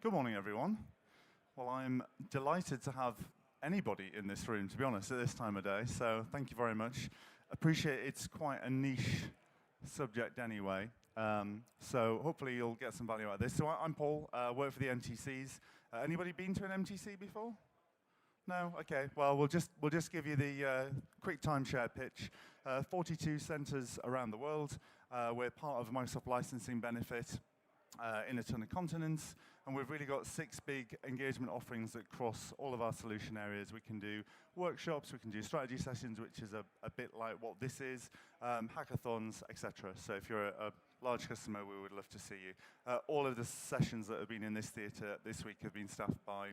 Good morning, everyone. Well, I'm delighted to have anybody in this room, to be honest, at this time of day, so thank you very much. Appreciate it's quite a niche subject anyway, so hopefully you'll get some value out of this. So I'm Paul, work for the NTCs. Anybody been to an MTC before? No? Okay. Well, we'll just give you the quick timeshare pitch. 42 centers around the world. We're part of a Microsoft licensing benefit in a ton of continents, and we've really got 6 big engagement offerings that cross all of our solution areas. We can do workshops, we can do strategy sessions, which is a bit like what this is, hackathons, etc. So if you're a large customer, we would love to see you. All of the sessions that have been in this theatre this week have been staffed by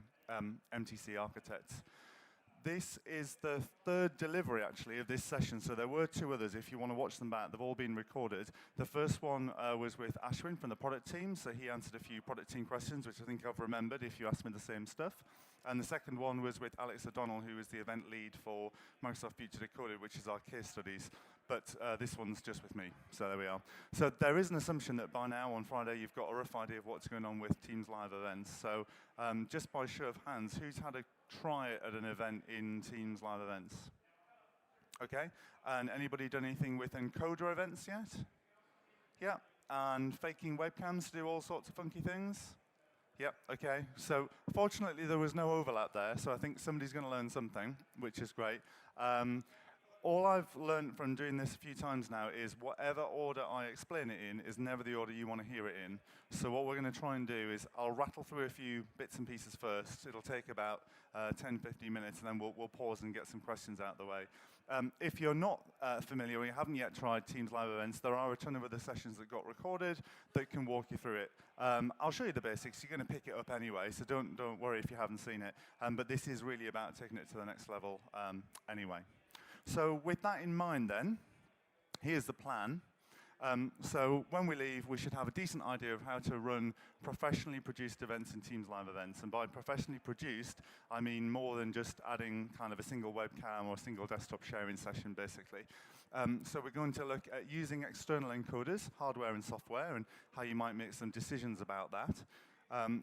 MTC architects. This is the 3rd delivery, actually, of this session. So there were 2 others. If you want to watch them back, they've all been recorded. The first one was with Ashwin from the product team. So he answered a few product team questions, which I think I've remembered if you asked me the same stuff. And the second one was with Alex O'Donnell, who is the event lead for Microsoft Future Decoded, which is our case studies. But this one's just with me. So there we are. So there is an assumption that by now, on Friday, you've got a rough idea of what's going on with Teams live events. So just by show of hands, who's had a try it at an event in Teams live events? Okay, and anybody done anything with encoder events yet? Yeah, and faking webcams to do all sorts of funky things? Yep, okay. So fortunately, there was no overlap there, so I think somebody's going to learn something, which is great. All I've learned from doing this a few times now is whatever order I explain it in is never the order you want to hear it in. So what we're going to try and do is I'll rattle through a few bits and pieces first. It'll take about 10, 15 minutes, and then we'll pause and get some questions out of the way. If you're not familiar or you haven't yet tried Teams live events, there are a ton of other sessions that got recorded that can walk you through it. I'll show you the basics. You're going to pick it up anyway, so don't worry if you haven't seen it. But this is really about taking it to the next level anyway. So with that in mind then, here's the plan. So when we leave, we should have a decent idea of how to run professionally produced events in Teams live events. And by professionally produced, I mean more than just adding kind of a single webcam or a single desktop sharing session, basically. So we're going to look at using external encoders, hardware and software, and how you might make some decisions about that.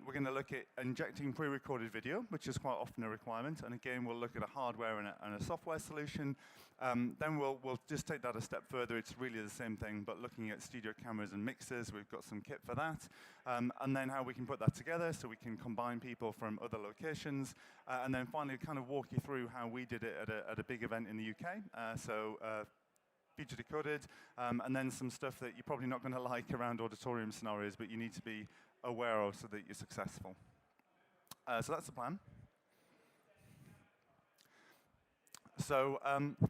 We're going to look at injecting pre-recorded video, which is quite often a requirement. And again, we'll look at a hardware and a software solution. Then we'll just take that a step further. It's really the same thing, but looking at studio cameras and mixers, we've got some kit for that. And then how we can put that together so we can combine people from other locations. And then finally, kind of walk you through how we did it at a big event in the UK. Future Decoded, and then some stuff that you're probably not going to like around auditorium scenarios, but you need to be aware of so that you're successful. So that's the plan. So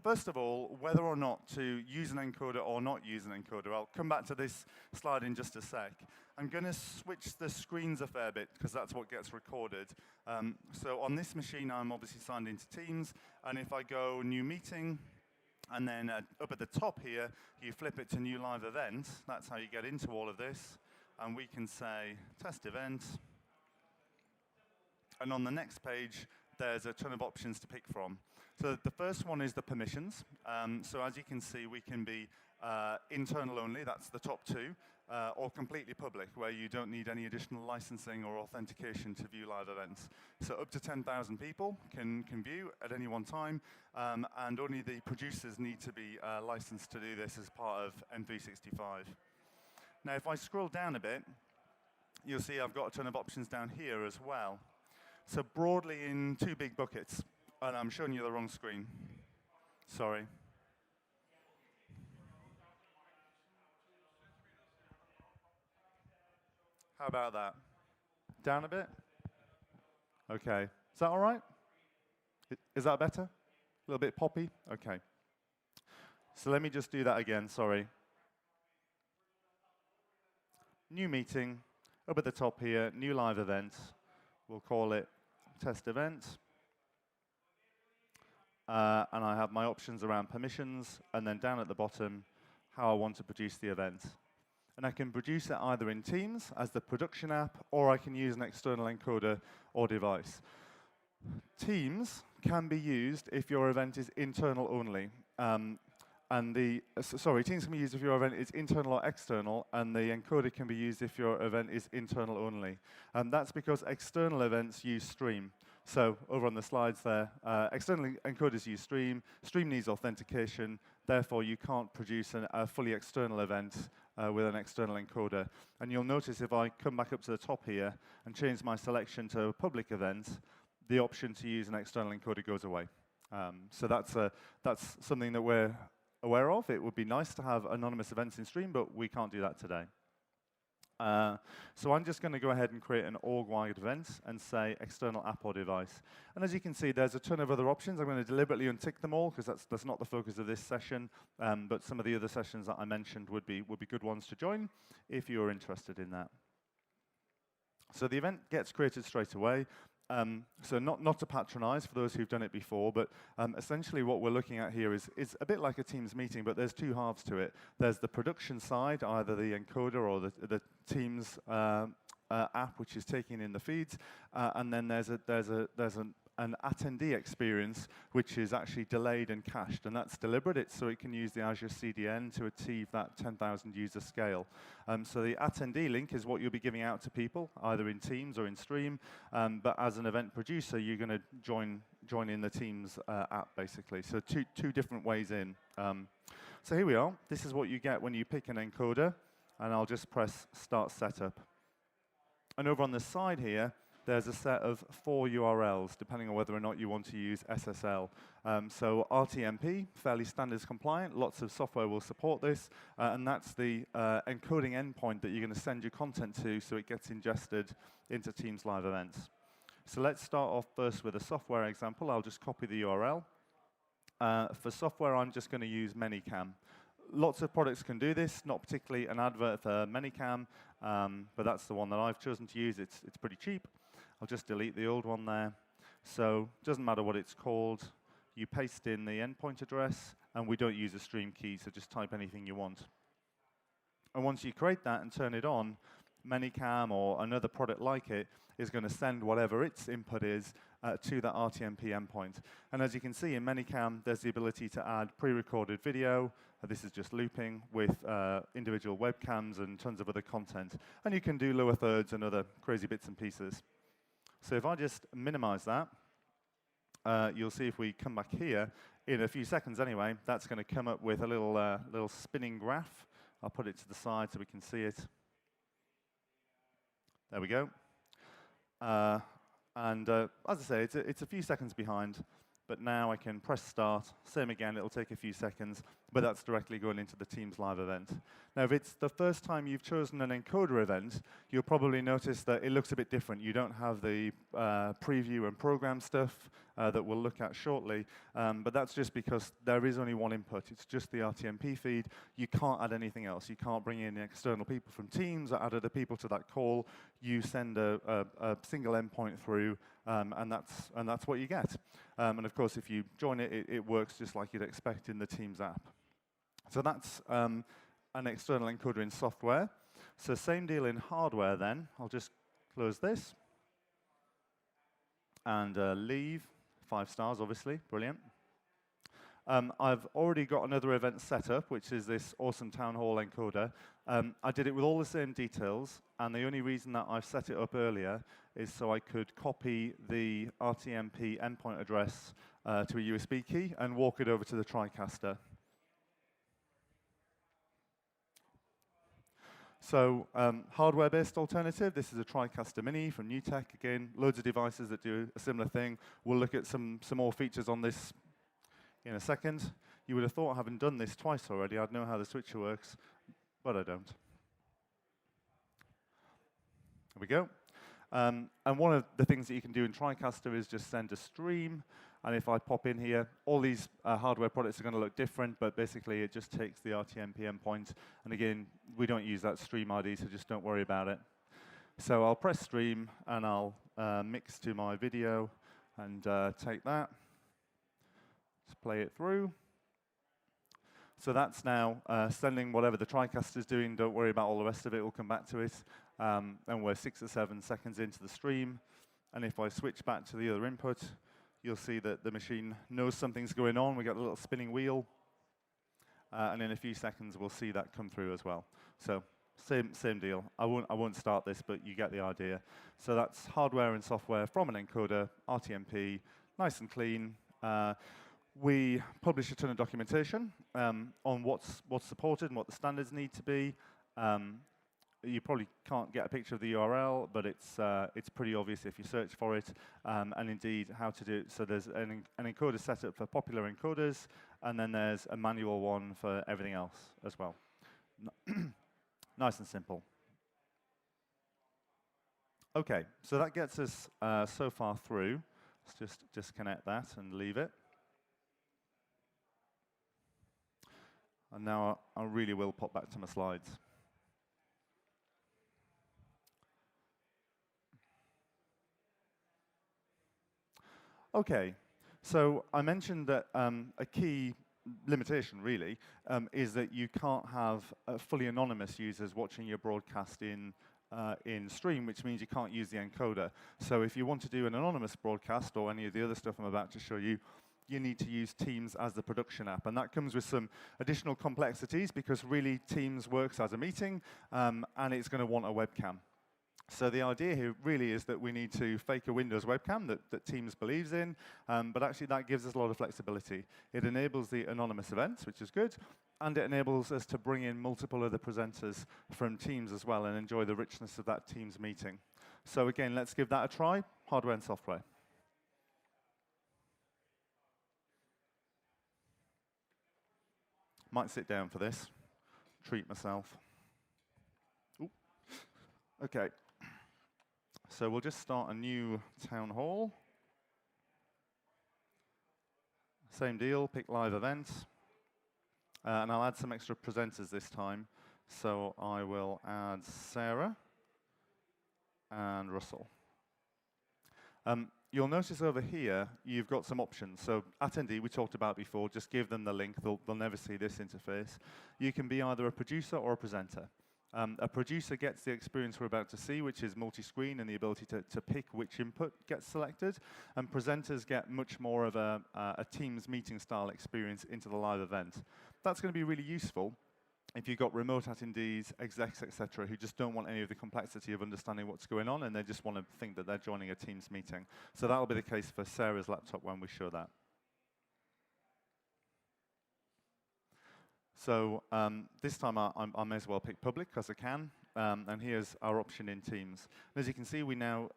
first of all, whether or not to use an encoder or not use an encoder, I'll come back to this slide in just a sec. I'm going to switch the screens a fair bit because that's what gets recorded. So on this machine, I'm obviously signed into Teams, and if I go New Meeting, and then up at the top here, you flip it to New Live Event. That's how you get into all of this. And we can say Test Event. And on the next page, there's a ton of options to pick from. So the first one is the permissions. So as you can see, we can be internal only, that's the top 2, or completely public, where you don't need any additional licensing or authentication to view live events. So up to 10,000 people can view at any one time, and only the producers need to be licensed to do this as part of M365. Now, if I scroll down a bit, you'll see I've got a ton of options down here as well. So broadly in 2 big buckets, and I'm showing you the wrong screen. Sorry. How about that? Down a bit? Okay. Is that all right? Is that better? A little bit poppy? Okay. So let me just do that again, sorry. New meeting, up at the top here, new live event. We'll call it test event. And I have my options around permissions, and then down at the bottom, how I want to produce the event. And I can produce it either in Teams as the production app, or I can use an external encoder or device. Teams can be used if your event is internal only. and Teams can be used if your event is internal or external, and the encoder can be used if your event is internal only. That's because external events use Stream. So over on the slides there, external encoders use Stream. Stream needs authentication. Therefore, you can't produce a fully external event with an external encoder. And you'll notice if I come back up to the top here and change my selection to a public event, the option to use an external encoder goes away. So that's something that we're aware of. It would be nice to have anonymous events in Stream, but we can't do that today. So I'm just going to go ahead and create an org-wide event and say external app or device. And as you can see, there's a ton of other options. I'm going to deliberately untick them all because that's not the focus of this session. But some of the other sessions that I mentioned would be good ones to join if you're interested in that. So the event gets created straight away. So not to patronize for those who've done it before, but essentially what we're looking at here is a bit like a Teams meeting, but there's two halves to it. There's the production side, either the encoder or the Teams app, which is taking in the feeds, and then there's an attendee experience, which is actually delayed and cached, and that's deliberate. So it can use the Azure CDN to achieve that 10,000 user scale. So the attendee link is what you'll be giving out to people, either in Teams or in Stream, but as an event producer, you're going to join in the Teams app, basically. So two different ways in. So here we are. This is what you get when you pick an encoder, and I'll just press Start Setup. And over on the side here, there's a set of 4 URLs, depending on whether or not you want to use SSL. So RTMP, fairly standards compliant. Lots of software will support this. And that's the encoding endpoint that you're going to send your content to so it gets ingested into Teams live events. So let's start off first with a software example. I'll just copy the URL. For software, I'm just going to use ManyCam. Lots of products can do this, not particularly an advert for ManyCam, but that's the one that I've chosen to use. It's pretty cheap. I'll just delete the old one there. So it doesn't matter what it's called. You paste in the endpoint address, and we don't use a stream key, so just type anything you want. And once you create that and turn it on, ManyCam or another product like it is going to send whatever its input is to that RTMP endpoint. And as you can see in ManyCam, there's the ability to add pre-recorded video. This is just looping with individual webcams and tons of other content. And you can do lower thirds and other crazy bits and pieces. So if I just minimize that, you'll see if we come back here, in a few seconds anyway, that's going to come up with a little spinning graph. I'll put it to the side so we can see it. There we go. As I say, it's a few seconds behind, but now I can press start. Same again, it'll take a few seconds, but that's directly going into the Teams live event. Now, if it's the first time you've chosen an encoder event, you'll probably notice that it looks a bit different. You don't have the preview and program stuff that we'll look at shortly, but that's just because there is only one input. It's just the RTMP feed. You can't add anything else. You can't bring in external people from Teams or add other people to that call. You send a single endpoint through, and that's what you get. And of course, if you join it, it works just like you'd expect in the Teams app. So that's an external encoder in software. So same deal in hardware then. I'll just close this and leave. 5 stars, obviously. Brilliant. I've already got another event set up, which is this awesome town hall encoder. I did it with all the same details, and the only reason that I've set it up earlier is so I could copy the RTMP endpoint address to a USB key and walk it over to the TriCaster. So hardware-based alternative, this is a TriCaster Mini from NewTek. Again, loads of devices that do a similar thing. We'll look at some more features on this in a second. You would have thought, having done this twice already, I'd know how the switcher works, but I don't. There we go. And one of the things that you can do in TriCaster is just send a stream. And if I pop in here, all these hardware products are going to look different, but basically it just takes the RTMP endpoint. And again, we don't use that stream ID, so just don't worry about it. So I'll press stream, and I'll mix to my video and take that. Just play it through. So that's now sending whatever the TriCaster is doing. Don't worry about all the rest of it. We'll come back to it. And we're 6 or 7 seconds into the stream. And if I switch back to the other input, you'll see that the machine knows something's going on. We got a little spinning wheel. and in a few seconds we'll see that come through as well. So same deal. I won't start this, but you get the idea. So that's hardware and software from an encoder, RTMP, nice and clean. We publish a ton of documentation on what's supported and what the standards need to be. You probably can't get a picture of the URL, but it's pretty obvious if you search for it, and indeed how to do it. So there's an encoder set up for popular encoders, and then there's a manual one for everything else as well. Nice and simple. Okay, so that gets us so far through. Let's just disconnect that and leave it. And now I really will pop back to my slides. Okay, so I mentioned that a key limitation, really, is that you can't have fully anonymous users watching your broadcast in stream, which means you can't use the encoder. So if you want to do an anonymous broadcast or any of the other stuff I'm about to show you, you need to use Teams as the production app. And that comes with some additional complexities because really Teams works as a meeting and it's going to want a webcam. So the idea here really is that we need to fake a Windows webcam that Teams believes in, but actually that gives us a lot of flexibility. It enables the anonymous events, which is good, and it enables us to bring in multiple other presenters from Teams as well and enjoy the richness of that Teams meeting. So again, let's give that a try, hardware and software. Might sit down for this, treat myself. Ooh. Okay. So we'll just start a new town hall. Same deal, pick live events. And I'll add some extra presenters this time. So I will add Sarah and Russell. You'll notice over here, you've got some options. So attendee, we talked about before, just give them the link. They'll never see this interface. You can be either a producer or a presenter. A producer gets the experience we're about to see, which is multi-screen and the ability to pick which input gets selected. And presenters get much more of a Teams meeting style experience into the live event. That's going to be really useful if you've got remote attendees, execs, etc., who just don't want any of the complexity of understanding what's going on, and they just want to think that they're joining a Teams meeting. So that'll be the case for Sarah's laptop when we show that. So this time I may as well pick public because I can. And here's our option in Teams. And as you can see, we now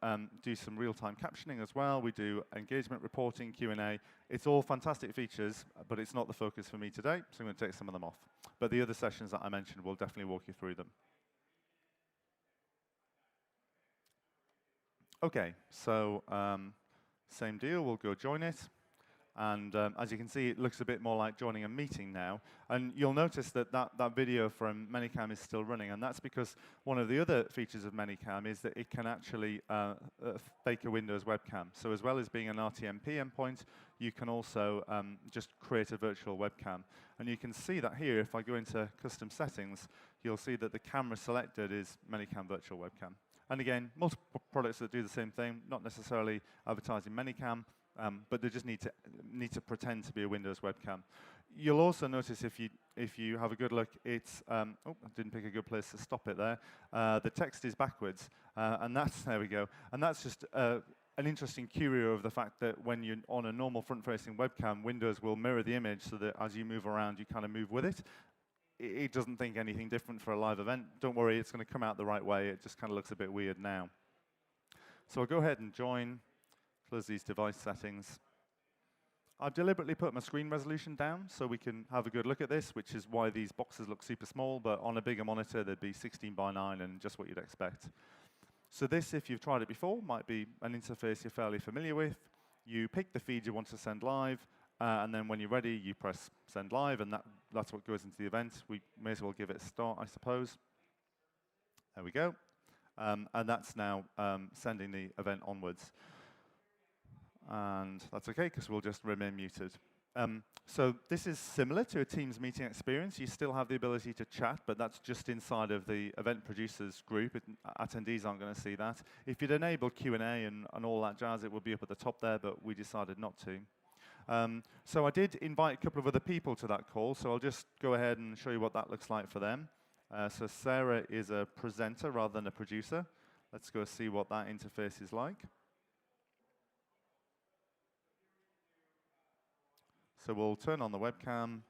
do some real-time captioning as well. We do engagement reporting, Q&A. It's all fantastic features, but it's not the focus for me today, so I'm going to take some of them off. But the other sessions that I mentioned will definitely walk you through them. Okay, so same deal. We'll go join it. And as you can see, it looks a bit more like joining a meeting now. And you'll notice that that video from Manycam is still running. And that's because one of the other features of Manycam is that it can actually fake a Windows webcam. So as well as being an RTMP endpoint, you can also just create a virtual webcam. And you can see that here. If I go into custom settings, you'll see that the camera selected is Manycam virtual webcam. And again, multiple products that do the same thing, not necessarily advertising Manycam. But they just need to pretend to be a Windows webcam. You'll also notice if you have a good look, it's oh, I didn't pick a good place to stop it there. The text is backwards, and that's there we go. And that's just an interesting curio of the fact that when you're on a normal front-facing webcam, Windows will mirror the image so that as you move around, you kind of move with it. It doesn't think anything different for a live event. Don't worry, it's going to come out the right way. It just kind of looks a bit weird now. So I'll go ahead and join. Close these device settings. I've deliberately put my screen resolution down so we can have a good look at this, which is why these boxes look super small, but on a bigger monitor, they'd be 16:9 and just what you'd expect. So this, if you've tried it before, might be an interface you're fairly familiar with. You pick the feed you want to send live, and then when you're ready, you press send live, and that's what goes into the event. We may as well give it a start, I suppose. There we go. And that's now sending the event onwards. And that's OK, because we'll just remain muted. So this is similar to a Teams meeting experience. You still have the ability to chat, but that's just inside of the event producers group. Attendees aren't going to see that. If you'd enable Q&A and all that jazz, it would be up at the top there, but we decided not to. So I did invite a couple of other people to that call, so I'll just go ahead and show you what that looks like for them. So Sarah is a presenter rather than a producer. Let's go see what that interface is like. So we'll turn on the webcam.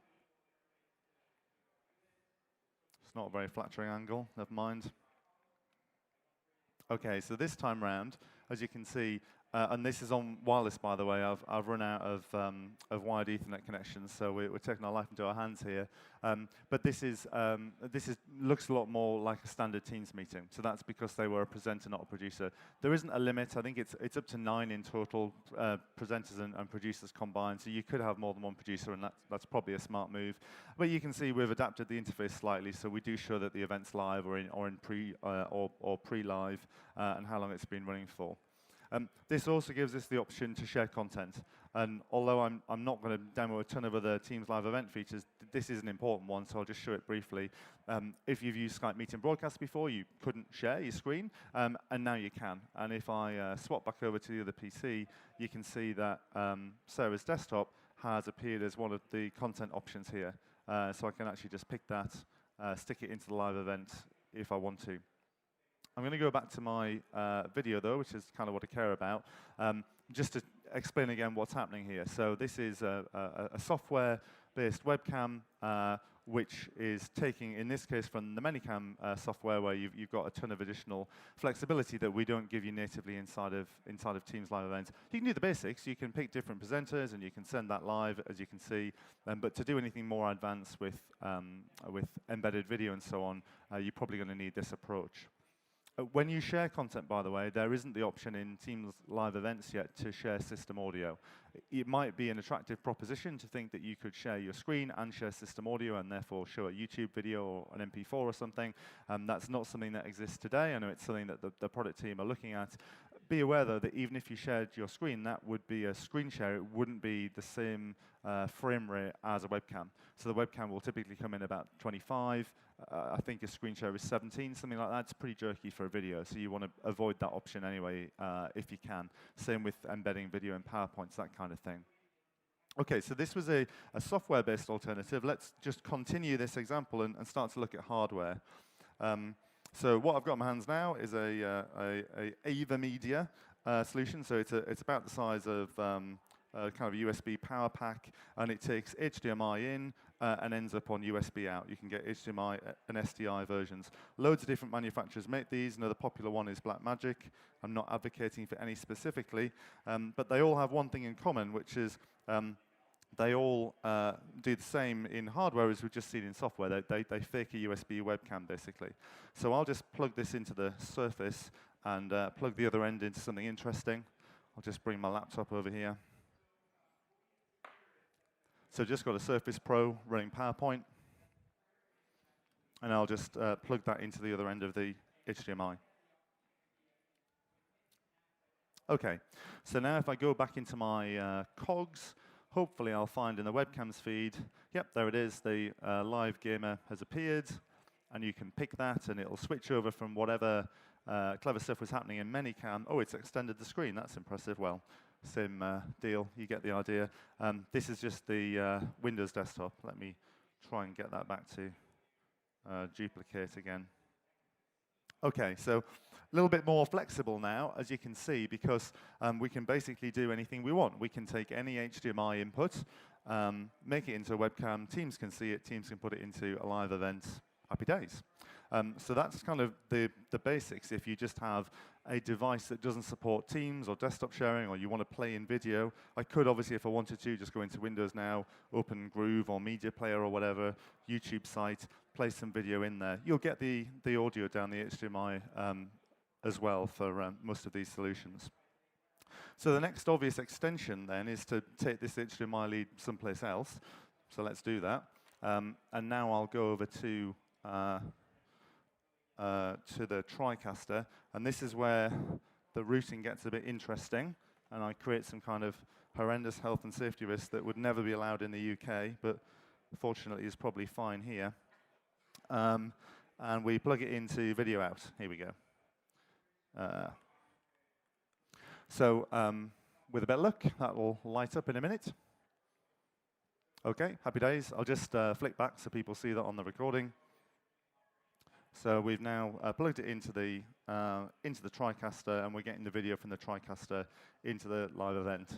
It's not a very flattering angle, never mind. Okay, so this time round, as you can see, and this is on wireless, by the way. I've run out of wired Ethernet connections, so we're taking our life into our hands here. But this looks a lot more like a standard Teams meeting. So that's because they were a presenter, not a producer. There isn't a limit. I think it's up to 9 in total, presenters and producers combined. So you could have more than one producer, and that's probably a smart move. But you can see we've adapted the interface slightly, so we do show that the event's live or in pre-live, and how long it's been running for. This also gives us the option to share content. And although I'm not going to demo a ton of other Teams live event features, this is an important one, so I'll just show it briefly. If you've used Skype Meeting Broadcast before, you couldn't share your screen, and now you can. And if I swap back over to the other PC, you can see that Sarah's desktop has appeared as one of the content options here. So I can actually just pick that, stick it into the live event if I want to. I'm going to go back to my video, though, which is kind of what I care about, just to explain again what's happening here. So this is a software-based webcam, which is taking, in this case, from the Manycam software, where you've got a ton of additional flexibility that we don't give you natively inside of Teams live events. You can do the basics. You can pick different presenters, and you can send that live, as you can see. But to do anything more advanced with embedded video and so on, you're probably going to need this approach. When you share content, by the way, there isn't the option in Teams live events yet to share system audio. It might be an attractive proposition to think that you could share your screen and share system audio and therefore show a YouTube video or an MP4 or something. That's not something that exists today. I know it's something that the product team are looking at. Be aware, though, that even if you shared your screen, that would be a screen share. It wouldn't be the same frame rate as a webcam. So the webcam will typically come in about 25. I think a screen share is 17, something like that. It's pretty jerky for a video, so you want to avoid that option anyway if you can. Same with embedding video in PowerPoints, that kind of thing. Okay, so this was a software-based alternative. Let's just continue this example and start to look at hardware. So what I've got in my hands now is a Ava Media solution. So it's about the size of kind of a USB power pack, and it takes HDMI in and ends up on USB out. You can get HDMI and SDI versions. Loads of different manufacturers make these. Another popular one is Blackmagic. I'm not advocating for any specifically, but they all have one thing in common, which is they all do the same in hardware as we've just seen in software. They fake a USB webcam, basically. So I'll just plug this into the Surface and plug the other end into something interesting. I'll just bring my laptop over here. So just got a Surface Pro running PowerPoint. And I'll just plug that into the other end of the HDMI. OK, so now if I go back into my cogs, hopefully I'll find in the webcams feed, yep, there it is, the live gamer has appeared, and you can pick that, and it'll switch over from whatever clever stuff was happening in Manycam. Oh, it's extended the screen, that's impressive. Well, same deal, you get the idea. This is just the Windows desktop. Let me try and get that back to duplicate again. Okay, so a little bit more flexible now, as you can see, because we can basically do anything we want. We can take any HDMI input, make it into a webcam, Teams can see it, Teams can put it into a live event. Happy days. So that's kind of the basics. If you just have a device that doesn't support Teams or desktop sharing, or you want to play in video, I could obviously, if I wanted to, just go into Windows now, open Groove or Media Player or whatever, YouTube site, play some video in there. You'll get the audio down the HDMI as well for most of these solutions. So the next obvious extension then is to take this HDMI lead someplace else. So let's do that. And now I'll go over to the TriCaster, and this is where the routing gets a bit interesting, and I create some kind of horrendous health and safety risk that would never be allowed in the UK, but fortunately is probably fine here. And we plug it into video out. Here we go. So with a bit of luck, that will light up in a minute. Okay, happy days. I'll just flick back so people see that on the recording. So we've now plugged it into the TriCaster, and we're getting the video from the TriCaster into the live event.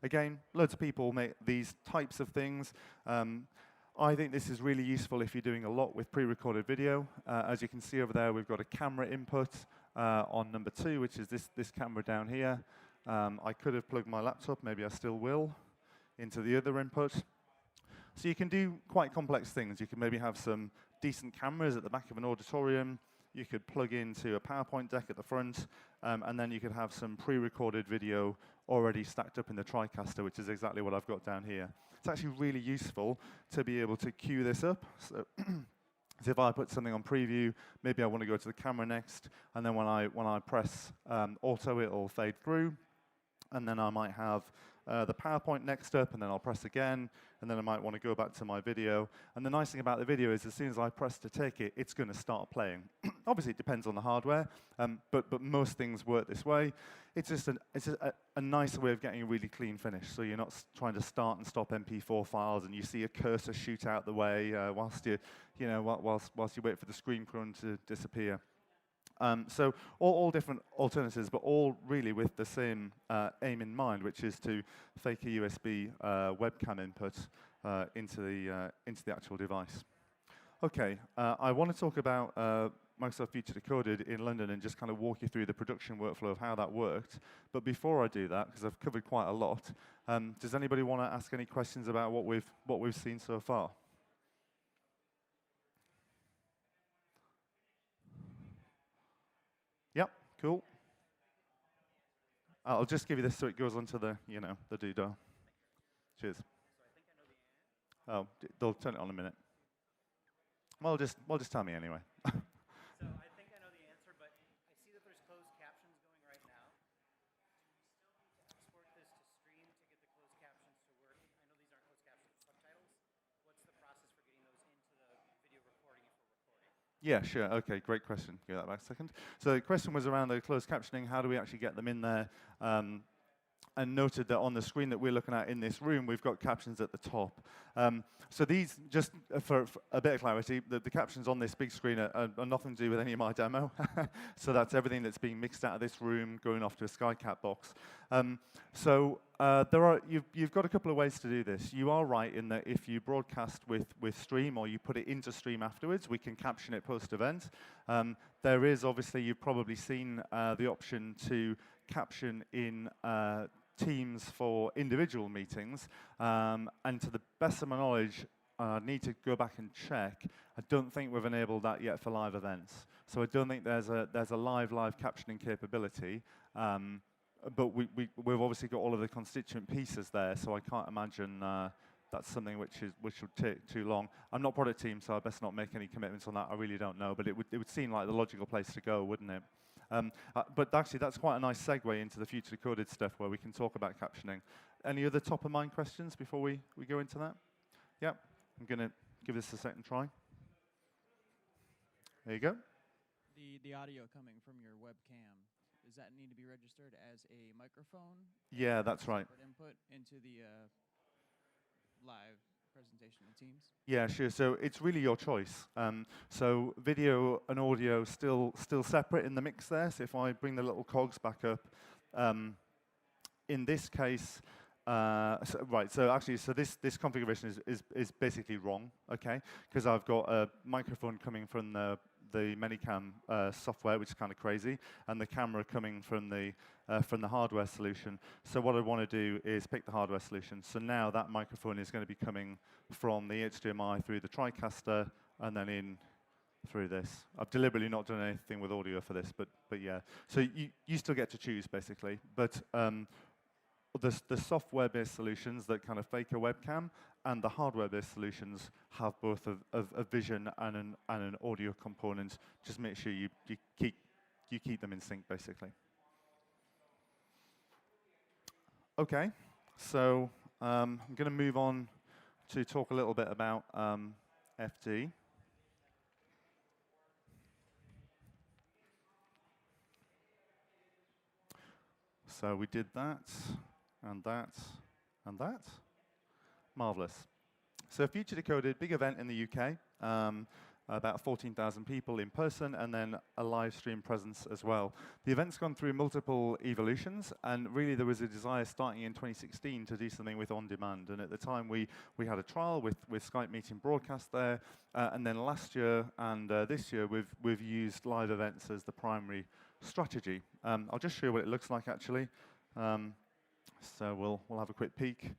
Again, loads of people make these types of things. I think this is really useful if you're doing a lot with pre-recorded video. As you can see over there, we've got a camera input on number 2, which is this camera down here. I could have plugged my laptop, maybe I still will, into the other input. So you can do quite complex things. You can maybe have some decent cameras at the back of an auditorium. You could plug into a PowerPoint deck at the front, and then you could have some pre-recorded video already stacked up in the TriCaster, which is exactly what I've got down here. It's actually really useful to be able to queue this up. So if I put something on preview, maybe I want to go to the camera next, and then when I press auto, it'll fade through, and then I might have the PowerPoint next up, and then I'll press again, and then I might want to go back to my video. And the nice thing about the video is as soon as I press to take it, it's going to start playing. Obviously, it depends on the hardware, but most things work this way. It's just a nicer way of getting a really clean finish, so you're not trying to start and stop MP4 files, and you see a cursor shoot out the way whilst you wait for the screen crunch to disappear. So all different alternatives, but all really with the same aim in mind, which is to fake a USB webcam input into the actual device. Okay, I want to talk about Microsoft Future Decoded in London and just kind of walk you through the production workflow of how that worked. But before I do that, because I've covered quite a lot, does anybody want to ask any questions about what we've seen so far? Yep, cool. I'll just give you this so it goes onto the doodah. Cheers. Oh, they'll turn it on in a minute. Well, just tell me anyway. So I think I know the answer, but I see that there's closed captions going right now. Do we still need to export this to stream to get the closed captions to work? I know these aren't closed captions, but subtitles. What's the process for getting those into the video recording if we're recording? Yeah, sure. Okay, great question. Give that back a second. So the question was around the closed captioning. How do we actually get them in there? And noted that on the screen that we're looking at in this room, we've got captions at the top. So these, just for a bit of clarity, the captions on this big screen are nothing to do with any of my demo. So that's everything that's being mixed out of this room, going off to a SkyCat box. You've got a couple of ways to do this. You are right in that if you broadcast with Stream or you put it into Stream afterwards, we can caption it post-event. There is, obviously, you've probably seen the option to caption in Teams for individual meetings, and to the best of my knowledge, I need to go back and check. I don't think we've enabled that yet for live events. So I don't think there's a live captioning capability, but we've obviously got all of the constituent pieces there, so I can't imagine that's something which would take too long. I'm not product team, so I best not make any commitments on that. I really don't know, but it would seem like the logical place to go, wouldn't it? But actually, that's quite a nice segue into the Future Decoded stuff where we can talk about captioning. Any other top-of-mind questions before we go into that? Yep, I'm going to give this a second try. There you go. The audio coming from your webcam, does that need to be registered as a microphone? Yeah, that's right. Input into the live presentation in Teams? Yeah, sure. So it's really your choice. So video and audio still separate in the mix there. So if I bring the little cogs back up, in this case, so this configuration is basically wrong, okay? Because I've got a microphone coming from the Manycam software, which is kind of crazy, and the camera coming from the hardware solution. So what I want to do is pick the hardware solution. So now that microphone is going to be coming from the HDMI through the TriCaster and then in through this. I've deliberately not done anything with audio for this, but yeah. So you still get to choose, basically. But the software-based solutions that kind of fake a webcam and the hardware-based solutions have both a vision and an audio component. Just make sure you keep them in sync, basically. Okay, so I'm going to move on to talk a little bit about FD. So we did that, and that, and that. Marvelous. So Future Decoded, big event in the UK, about 14,000 people in person, and then a live stream presence as well. The event's gone through multiple evolutions, and really there was a desire starting in 2016 to do something with on-demand. And at the time, we had a trial with Skype Meeting Broadcast there, and then last year and this year, we've used live events as the primary strategy. I'll just show you what it looks like, actually. So we'll have a quick peek.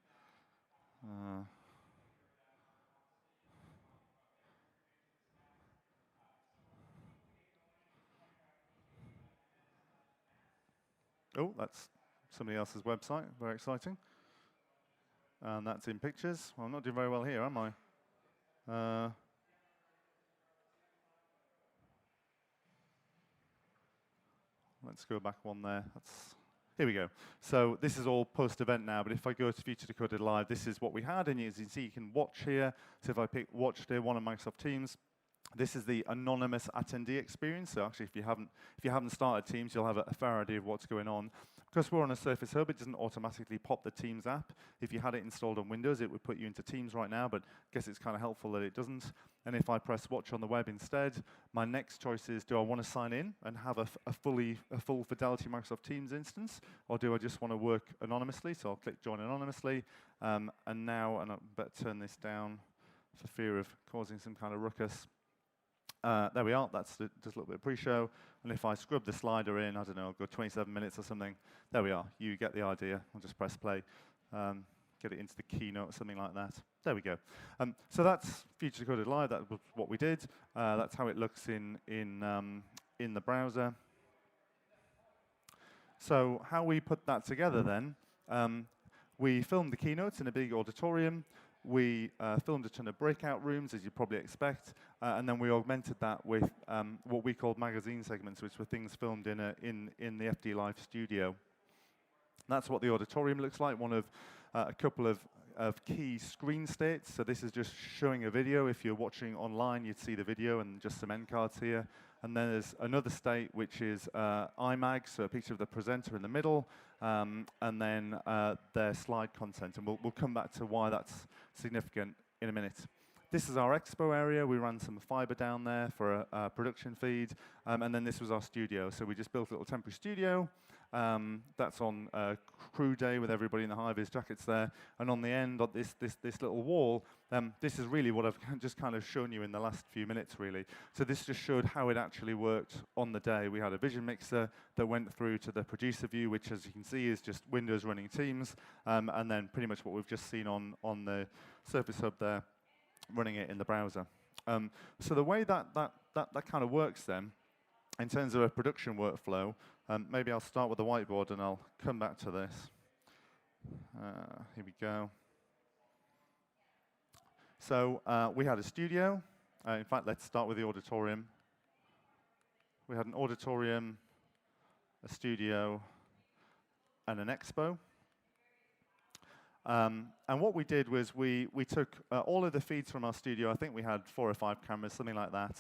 Oh, that's somebody else's website. Very exciting. And that's in pictures. Well, I'm not doing very well here, am I? Let's go back one there. Here we go. So this is all post-event now, but if I go to Future Decoded Live, this is what we had, and as you can see, you can watch here. So if I pick Watch Day 1 on Microsoft Teams, this is the anonymous attendee experience. So actually, if you haven't started Teams, you'll have a fair idea of what's going on. Because we're on a Surface Hub, it doesn't automatically pop the Teams app. If you had it installed on Windows, it would put you into Teams right now, but I guess it's kind of helpful that it doesn't. And if I press Watch on the web instead, my next choice is, do I want to sign in and have a full fidelity Microsoft Teams instance, or do I just want to work anonymously? So I'll click Join Anonymously, and now, and I better turn this down for fear of causing some kind of ruckus. There we are, that's just a little bit of pre-show. And if I scrub the slider in, I don't know, I'll go 27 minutes or something. There we are, you get the idea. I'll just press play, get it into the keynote or something like that. There we go. So that's Future Decoded Live, that was what we did. That's how it looks in the browser. So how we put that together then, we filmed the keynotes in a big auditorium. We filmed a ton of breakout rooms, as you'd probably expect, and then we augmented that with what we called magazine segments, which were things filmed in the FD Live studio. That's what the auditorium looks like, one of a couple of key screen states. So this is just showing a video. If you're watching online, you'd see the video and just some end cards here. And then there's another state, which is IMAG, so a picture of the presenter in the middle, and then their slide content. And we'll come back to why that's significant in a minute. This is our expo area. We ran some fiber down there for a production feed. And then this was our studio. So we just built a little temporary studio. That's on crew day with everybody in the Hive jackets there. And on the end of this little wall, this is really what I've just kind of shown you in the last few minutes, really. So this just showed how it actually worked on the day. We had a vision mixer that went through to the producer view, which, as you can see, is just Windows running Teams, and then pretty much what we've just seen on the Surface Hub there, running it in the browser. So the way that kind of works then, in terms of a production workflow, maybe I'll start with the whiteboard and I'll come back to this. Here we go. So we had a studio. In fact, let's start with the auditorium. We had an auditorium, a studio, and an expo. And what we did was we took all of the feeds from our studio. I think we had 4 or 5 cameras, something like that,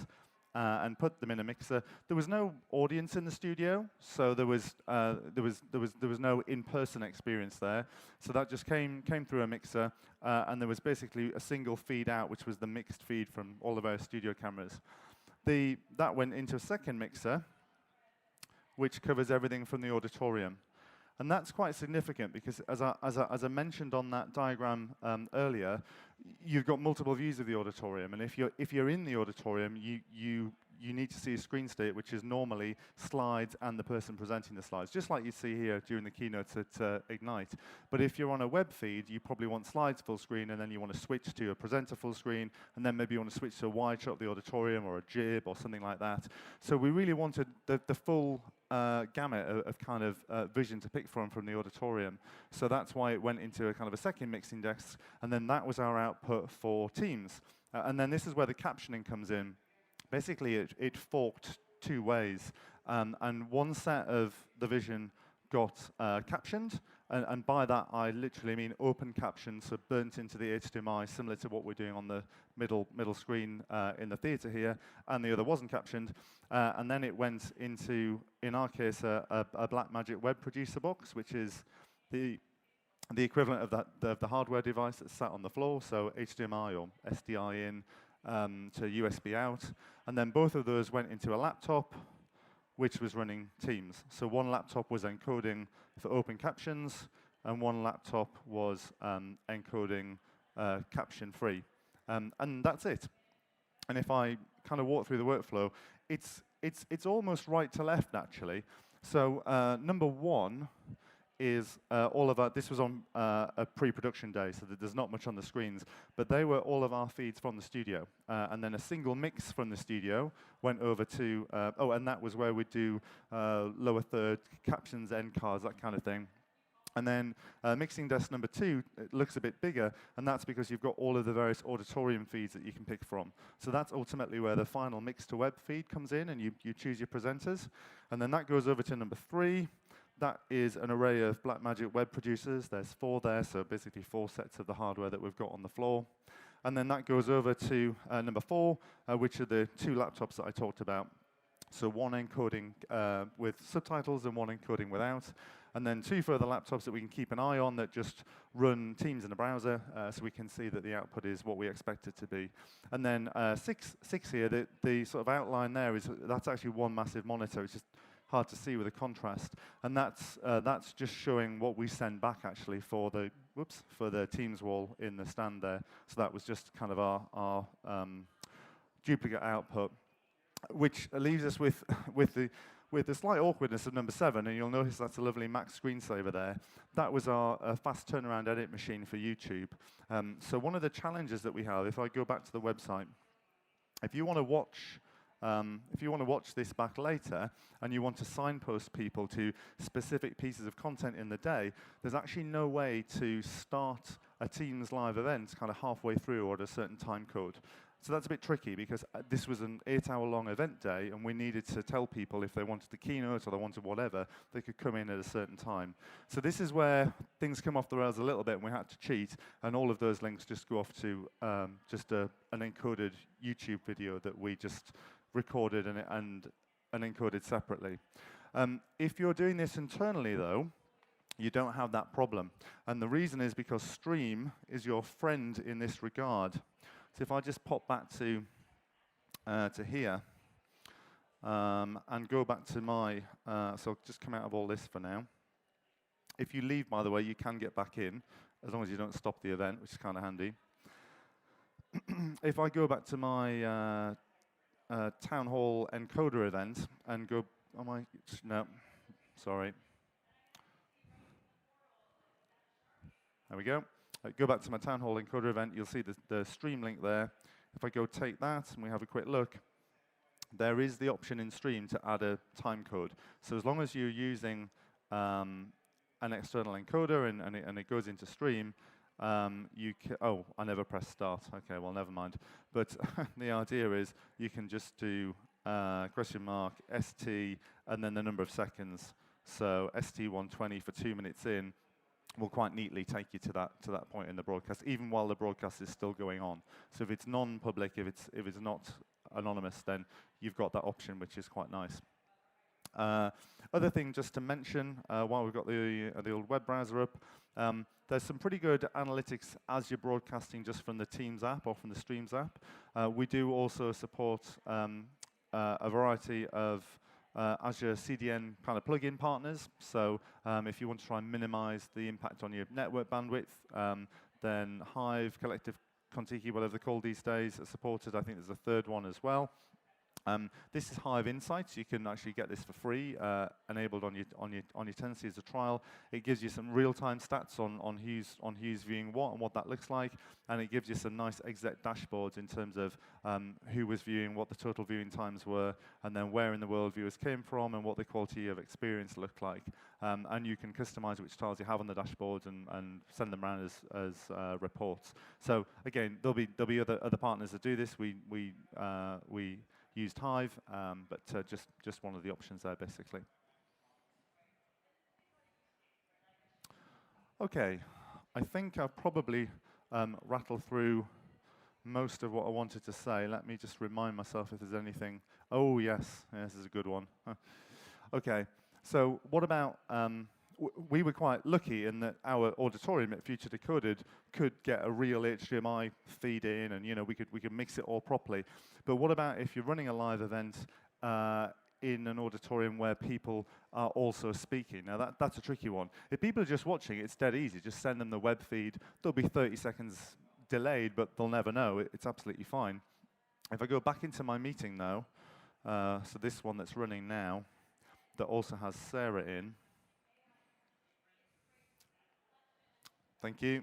and put them in a mixer. There was no audience in the studio, so there was no in-person experience there. So that just came through a mixer, and there was basically a single feed out, which was the mixed feed from all of our studio cameras. That went into a second mixer, which covers everything from the auditorium. And that's quite significant because, as I mentioned on that diagram earlier, you've got multiple views of the auditorium. And if you're in the auditorium, you need to see a screen state, which is normally slides and the person presenting the slides, just like you see here during the keynotes at Ignite. But if you're on a web feed, you probably want slides full screen, and then you want to switch to a presenter full screen, and then maybe you want to switch to a wide shot of the auditorium or a jib or something like that. So we really wanted the full gamut of kind of vision to pick from the auditorium. So that's why it went into a kind of a second mixing desk, and then that was our output for Teams. And then this is where the captioning comes in. Basically, it forked 2 ways, and one set of the vision got captioned, and by that I literally mean open captions, so burnt into the HDMI, similar to what we're doing on the middle screen in the theater here, and the other wasn't captioned, and then it went into, in our case, a Blackmagic web producer box, which is the the equivalent of the hardware device that sat on the floor, so HDMI or SDI in to USB out, and then both of those went into a laptop, which was running Teams. So one laptop was encoding for open captions, and one laptop was encoding caption-free. And that's it. And if I kind of walk through the workflow, it's almost right to left, actually. So number one is all of our, this was on a pre-production day, so that there's not much on the screens, but they were all of our feeds from the studio. And then a single mix from the studio went over to, and that was where we'd do lower third, captions, end cards, that kind of thing. And then mixing desk number two, it looks a bit bigger, and that's because you've got all of the various auditorium feeds that you can pick from. So that's ultimately where the final mix to web feed comes in, and you choose your presenters. And then that goes over to number three. That is an array of Blackmagic web producers. There's 4 there, so basically 4 sets of the hardware that we've got on the floor. And then that goes over to number 4, which are the 2 laptops that I talked about. So one encoding with subtitles and one encoding without. And then 2 further laptops that we can keep an eye on that just run Teams in the browser, so we can see that the output is what we expect it to be. And then 6 here, the sort of outline there that's actually one massive monitor. It's just hard to see with the contrast, and that's just showing what we send back actually for the Teams wall in the stand there. So that was just kind of our duplicate output, which leaves us with the slight awkwardness of number 7, and you'll notice that's a lovely Mac screensaver there. That was our fast turnaround edit machine for YouTube. So one of the challenges that we have, if I go back to the website, if you want to watch this back later and you want to signpost people to specific pieces of content in the day, there's actually no way to start a Teams live event kind of halfway through or at a certain time code. So that's a bit tricky because this was an 8-hour-long event day, and we needed to tell people if they wanted the keynote or they wanted whatever, they could come in at a certain time. So this is where things come off the rails a little bit, and we had to cheat, and all of those links just go off to just an encoded YouTube video that we just recorded and encoded separately. If you're doing this internally, though, you don't have that problem. And the reason is because Stream is your friend in this regard. So if I just pop back to here and go back to my, so I'll just come out of all this for now. If you leave, by the way, you can get back in, as long as you don't stop the event, which is kind of handy. If I go back to my Town Hall encoder event and go, no, sorry. There we go. Go back to my Town Hall encoder event, you'll see the Stream link there. If I go take that and we have a quick look, there is the option in Stream to add a time code. So as long as you're using an external encoder and it goes into Stream, you can, I never pressed start. Okay, well, never mind. But the idea is you can just do $ST and then the number of seconds. So ST120 for 2 minutes in will quite neatly take you to that point in the broadcast, even while the broadcast is still going on. So if it's non-public, if it's not anonymous, then you've got that option, which is quite nice. Other thing just to mention, while we've got the old web browser up, there's some pretty good analytics as you're broadcasting just from the Teams app or from the Streams app. We do also support a variety of Azure CDN kind of plugin partners. So if you want to try and minimize the impact on your network bandwidth, then Hive, Collective Contiki, whatever they're called these days, are supported. I think there's a third one as well. This is Hive Insights. You can actually get this for free, enabled on your tenancy as a trial. It gives you some real-time stats on who's viewing what and what that looks like, and it gives you some nice exec dashboards in terms of who was viewing, what the total viewing times were, and then where in the world viewers came from, and what the quality of experience looked like. And you can customize which tiles you have on the dashboard and send them around as reports. So again, there'll be other partners that do this. We used Hive, but just one of the options there, basically. Okay, I think I've probably rattled through most of what I wanted to say. Let me just remind myself if there's anything. Oh, yes, this is a good one. Okay, so what about we were quite lucky in that our auditorium at Future Decoded could get a real HDMI feed in, and we could mix it all properly. But what about if you're running a live event in an auditorium where people are also speaking? Now that's a tricky one. If people are just watching, it's dead easy. Just send them the web feed. There'll be 30 seconds delayed, but they'll never know. It's absolutely fine. If I go back into my meeting now, so this one that's running now, that also has Sarah in. Thank you.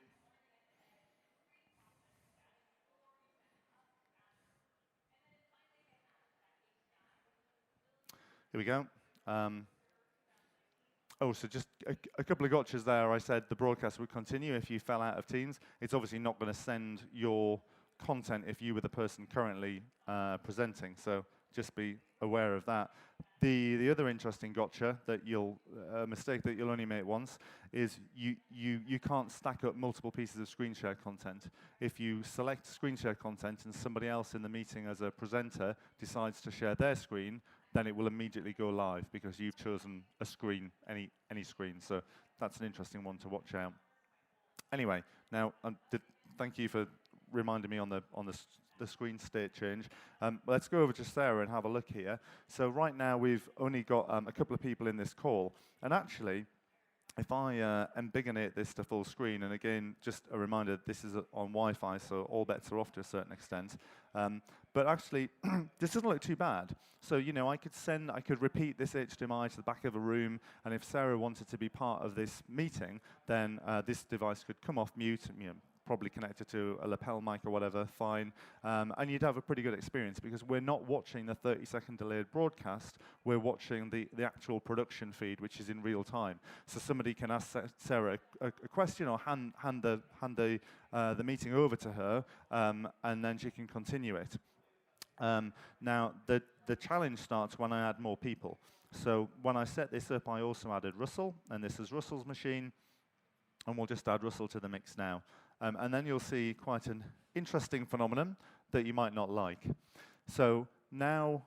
Here we go. So just a couple of gotchas there. I said the broadcast would continue if you fell out of Teams. It's obviously not going to send your content if you were the person currently presenting. So just be aware of that. The other interesting gotcha that mistake that you'll only make once is you can't stack up multiple pieces of screen share content. If you select screen share content and somebody else in the meeting as a presenter decides to share their screen, then it will immediately go live because you've chosen a screen, any screen. So that's an interesting one to watch out. Anyway, now thank you for reminding me on the screen state change. Let's go over to Sarah and have a look here. So right now we've only got a couple of people in this call, and actually, if I embiggenate this to full screen, and again, just a reminder, this is on Wi-Fi, so all bets are off to a certain extent. But actually, this doesn't look too bad. So, I could repeat this HDMI to the back of a room, and if Sarah wanted to be part of this meeting, then this device could come off mute, probably connected to a lapel mic or whatever, fine. And you'd have a pretty good experience because we're not watching the 30-second delayed broadcast, we're watching the actual production feed, which is in real time. So somebody can ask Sarah a question or hand the meeting over to her, and then she can continue it. Now, the challenge starts when I add more people. So when I set this up, I also added Russell, and this is Russell's machine, and we'll just add Russell to the mix now. And then you'll see quite an interesting phenomenon that you might not like. So now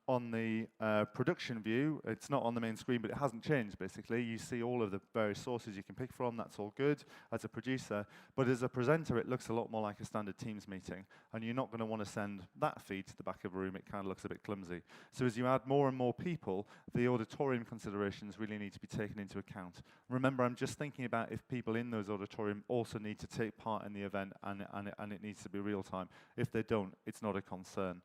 on the production view, it's not on the main screen, but it hasn't changed, basically. You see all of the various sources you can pick from. That's all good as a producer. But as a presenter, it looks a lot more like a standard Teams meeting. And you're not going to want to send that feed to the back of a room. It kind of looks a bit clumsy. So as you add more and more people, the auditorium considerations really need to be taken into account. Remember, I'm just thinking about if people in those auditorium also need to take part in the event, and it needs to be real time. If they don't, it's not a concern.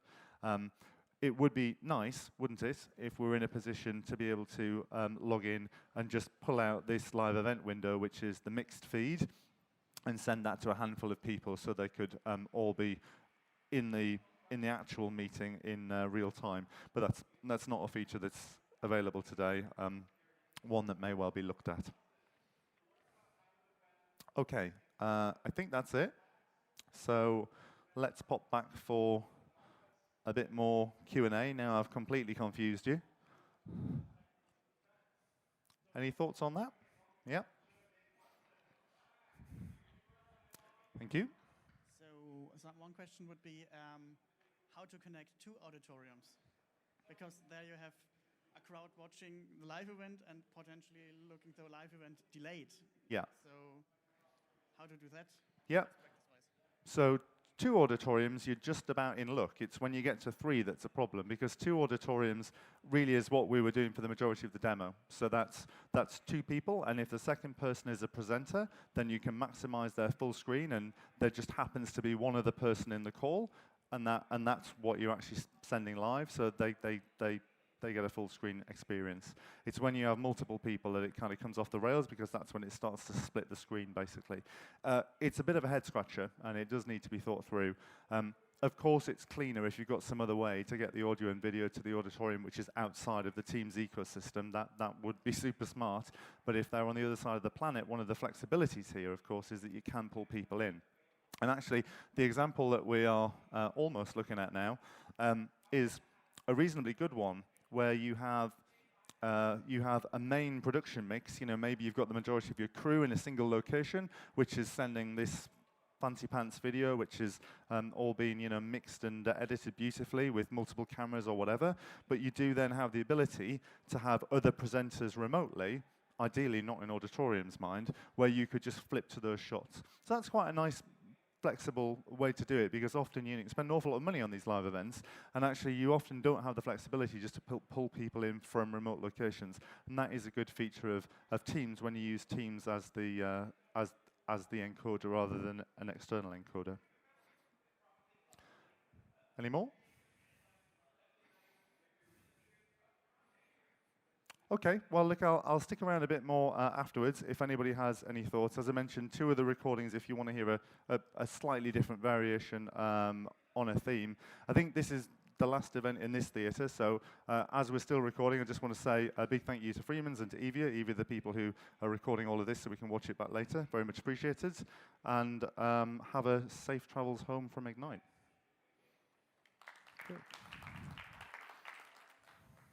It would be nice, wouldn't it, if we were in a position to be able to log in and just pull out this live event window, which is the mixed feed, and send that to a handful of people so they could all be in the actual meeting in real time. But that's not a feature that's available today, one that may well be looked at. Okay, I think that's it. So let's pop back for a bit more Q&A. Now I've completely confused you. Any thoughts on that? Yeah. Thank you. So one question would be how to connect two auditoriums, because there you have a crowd watching the live event and potentially looking to a live event delayed. Yeah. So how to do that? Yeah. So two auditoriums, you're just about in luck. It's when you get to three that's a problem, because two auditoriums really is what we were doing for the majority of the demo. So that's two people, and if the second person is a presenter, then you can maximize their full screen, and there just happens to be one other person in the call, and that's what you're actually sending live. So they get a full screen experience. It's when you have multiple people that it kind of comes off the rails, because that's when it starts to split the screen, basically. It's a bit of a head scratcher, and it does need to be thought through. Of course, it's cleaner if you've got some other way to get the audio and video to the auditorium, which is outside of the Teams ecosystem. That would be super smart. But if they're on the other side of the planet, one of the flexibilities here, of course, is that you can pull people in. And actually, the example that we are almost looking at now is a reasonably good one, where you have a main production mix. Maybe you've got the majority of your crew in a single location, which is sending this fancy pants video, which is all being mixed and edited beautifully with multiple cameras or whatever. But you do then have the ability to have other presenters remotely ideally not in Auditorium's mind, where you could just flip to those shots. So that's quite a nice flexible way to do it, because often you spend an awful lot of money on these live events, and actually you often don't have the flexibility just to pull people in from remote locations. And that is a good feature of Teams when you use Teams as the encoder rather than an external encoder. Any more? Okay, well, look, I'll stick around a bit more afterwards if anybody has any thoughts. As I mentioned, 2 of the recordings, if you want to hear a slightly different variation on a theme. I think this is the last event in this theatre, so as we're still recording, I just want to say a big thank you to Freeman's and to Evia, the people who are recording all of this so we can watch it back later. Very much appreciated. And have a safe travels home from Ignite. Good.